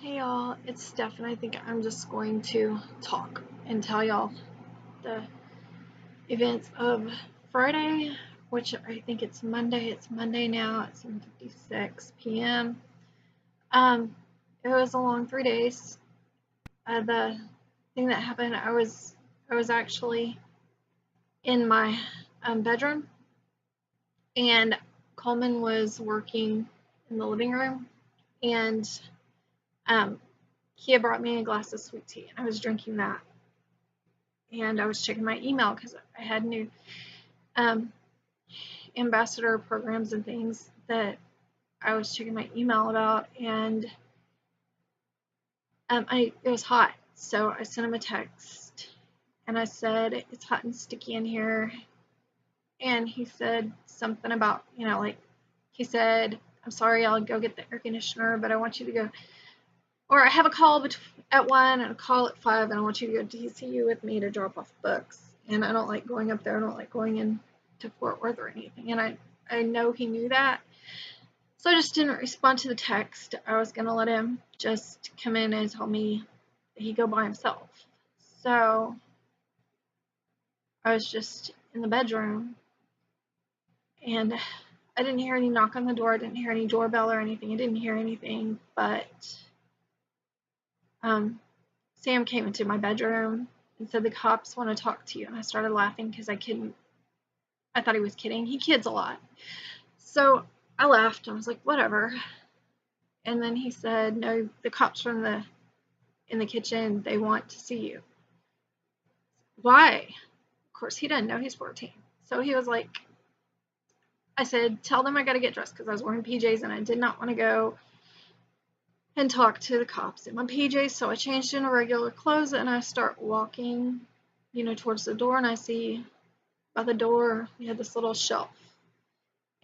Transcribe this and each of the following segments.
Hey y'all, it's Steph, and I think I'm just going to talk and tell y'all the events of Friday, which I think it's Monday. It's Monday now at 7:56 p.m. Um, it was a long 3 days. The thing that happened, I was actually in my bedroom, and Coleman was working in the living room, and um, he had brought me a glass of sweet tea, and I was drinking that. And I was checking my email because I had new um, ambassador programs and things that I was checking my email about, and it was hot, so I sent him a text, and I said it's hot and sticky in here, and he said something about like he said, I'm sorry, I'll go get the air conditioner, but I want you to go, or I have a call at 1 and a call at 5, and I want you to go to DCU with me to drop off books. And I don't like going up there. I don't like going into Fort Worth or anything. And I know he knew that. So I just didn't respond to the text. I was going to let him just come in and tell me that he'd go by himself. So I was just in the bedroom, and I didn't hear any knock on the door. I didn't hear any doorbell or anything. I didn't hear anything, but Sam came into my bedroom and said, the cops want to talk to you. And I started laughing because I thought he was kidding. He kids a lot. So I laughed. I was like, whatever. And then he said, no, the cops from in the kitchen, they want to see you. Why? Of course, he didn't know he's 14. So he was like, I said, tell them I got to get dressed because I was wearing PJs and I did not want to go and talk to the cops in my PJs. So I changed into regular clothes and I start walking, towards the door, and I see by the door we had this little shelf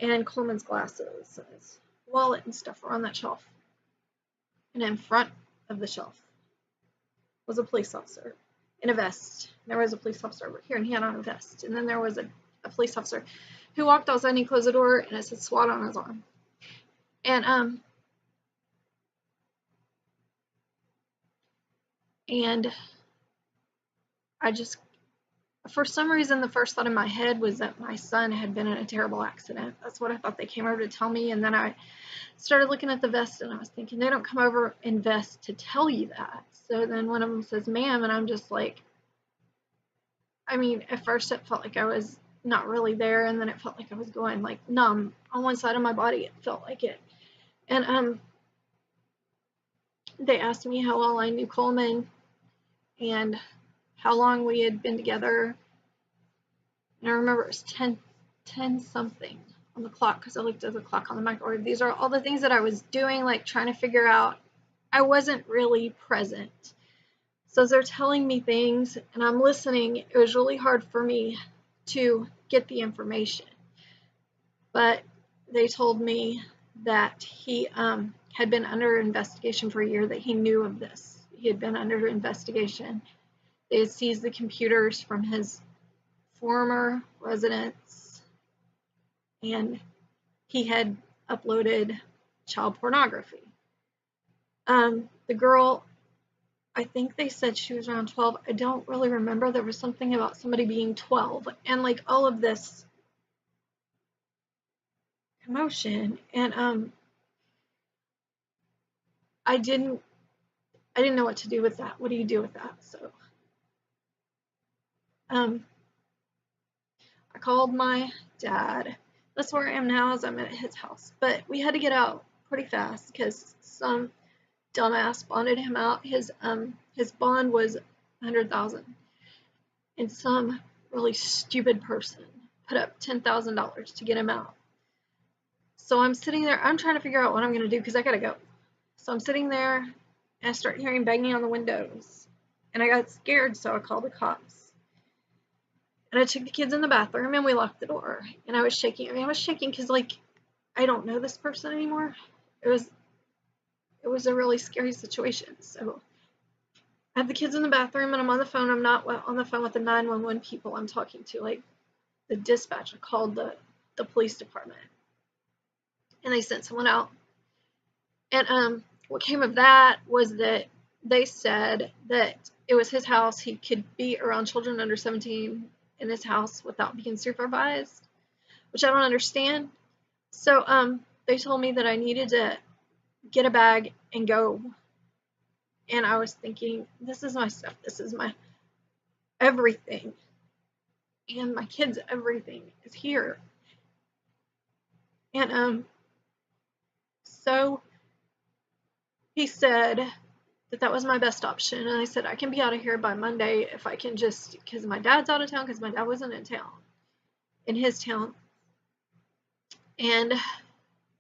and Coleman's glasses and his wallet and stuff were on that shelf. And in front of the shelf was a police officer in a vest. There was a police officer over here and he had on a vest. And then there was a police officer who walked outside and he closed the door and it said SWAT on his arm. And I just, for some reason, the first thought in my head was that my son had been in a terrible accident. That's what I thought they came over to tell me. And then I started looking at the vest and I was thinking, they don't come over in vests to tell you that. So then one of them says, ma'am, and I'm just like, at first it felt like I was not really there, and then it felt like I was going like numb on one side of my body. It felt like it. And they asked me how well I knew Coleman and how long we had been together. And I remember it was 10 something on the clock because I looked at the clock on the microwave. These are all the things that I was doing, like trying to figure out. I wasn't really present. So as they're telling me things and I'm listening, it was really hard for me to get the information. But they told me that he had been under investigation for a year, that he knew of this. He had been under investigation. They had seized the computers from his former residence, and he had uploaded child pornography. The girl, I think they said she was around 12. I don't really remember. There was something about somebody being 12 and like all of this commotion. And I didn't know what to do with that. What do you do with that? So I called my dad. That's where I am now, as I'm at his house. But we had to get out pretty fast because some dumbass bonded him out. His bond was $100,000, and some really stupid person put up $10,000 to get him out. So I'm sitting there. I'm trying to figure out what I'm gonna do because I gotta go. So I'm sitting there and I start hearing banging on the windows, and I got scared, so I called the cops. And I took the kids in the bathroom and we locked the door. And I was shaking. I was shaking because I don't know this person anymore. It was a really scary situation. So I have the kids in the bathroom and I'm on the phone. I'm not on the phone with the 911 people I'm talking to, like the dispatch. I called the police department and they sent someone out. And what came of that was that they said that it was his house. He could be around children under 17 in his house without being supervised, which I don't understand. So they told me that I needed to get a bag and go. And I was thinking, this is my stuff. This is my everything. And my kids' everything is here. And so he said that that was my best option. And I said, I can be out of here by Monday if I can just, because my dad's out of town, because my dad wasn't in town, in his town. And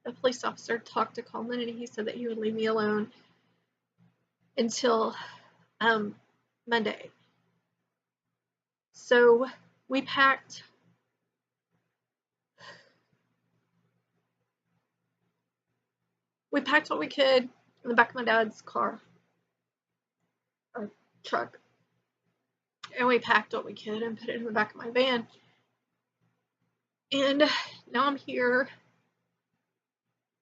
the police officer talked to Coleman, and he said that he would leave me alone until Monday. So we packed what we could in the back of my dad's car or truck, and we packed what we could and put it in the back of my van. And now I'm here,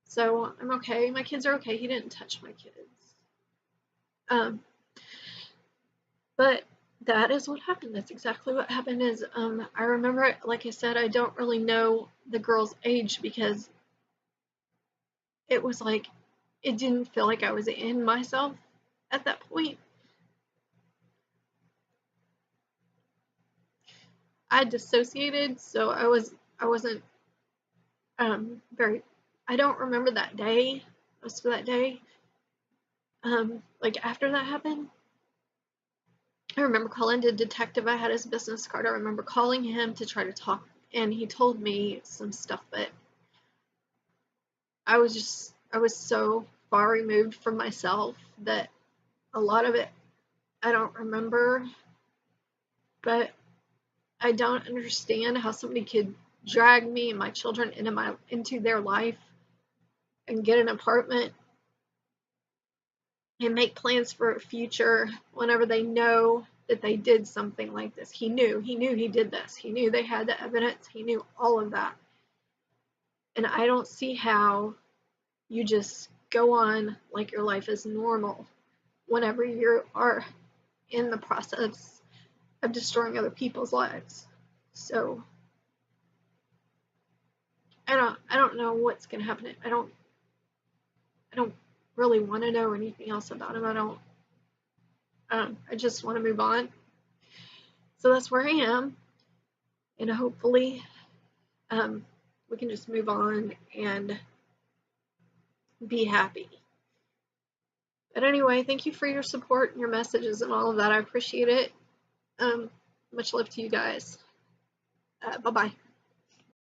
so I'm okay. My kids are okay. He didn't touch my kids. But that is what happened. That's exactly what happened. Is I remember, like I said, I don't really know the girl's age because it was like it didn't feel like I was in myself at that point. I dissociated, so I wasn't very. I don't remember that day, most of that day. Like after that happened, I remember calling the detective. I had his business card. I remember calling him to try to talk, and he told me some stuff, but I was so far removed from myself that a lot of it I don't remember. But I don't understand how somebody could drag me and my children into their life and get an apartment and make plans for a future whenever they know that they did something like this. He knew he did this. He knew they had the evidence. He knew all of that. And I don't see how you just go on like your life is normal whenever you are in the process of destroying other people's lives. So I don't know what's gonna happen. I don't really want to know anything else about him. I just want to move on. So that's where I am, and hopefully we can just move on and be happy. But anyway, thank you for your support and your messages and all of that. I appreciate it. Much love to you guys. Bye bye.